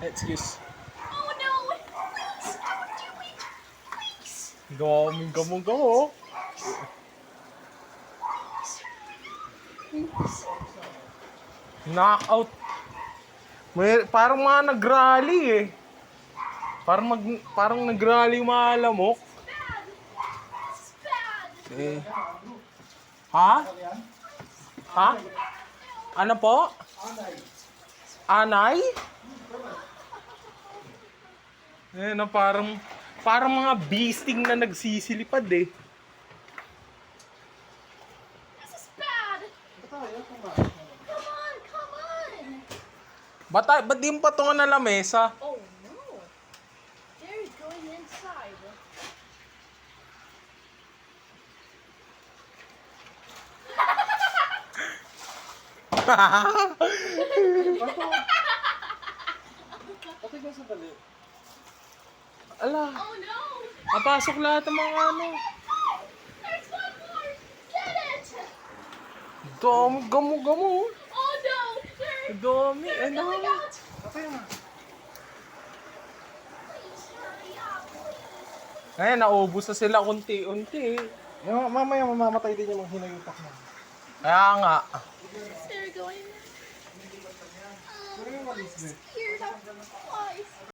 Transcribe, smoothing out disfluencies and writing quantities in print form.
Excuse. Oh no! Please don't do it! Please! Daming gamo-gamo. Knockout. May, parang mga nag-rally eh. Parang nag-rally yung mga lamok. Bad! This is bad! Eh. Ha? Ha? Ano po? Anay? Eh, na parang mga beasting na nagsisilipad eh. This is bad! Come on, come on! Ba't di mo patungan na lamesa? Oh no! They're going inside. Pati ka sa dali. Ala, Oh no! napasok lahat ng mga ano. There's one more! Get it! Dami, gamo-gamo. Oh no! They're Dami, going ano. out! Okay na. Please hurry up! Please! Ngayon, naubos na sila unti-unti. Mamaya mamamatay din yung mga hinayupak na. Kaya nga. They're going. Pero yung walis Scared of flies.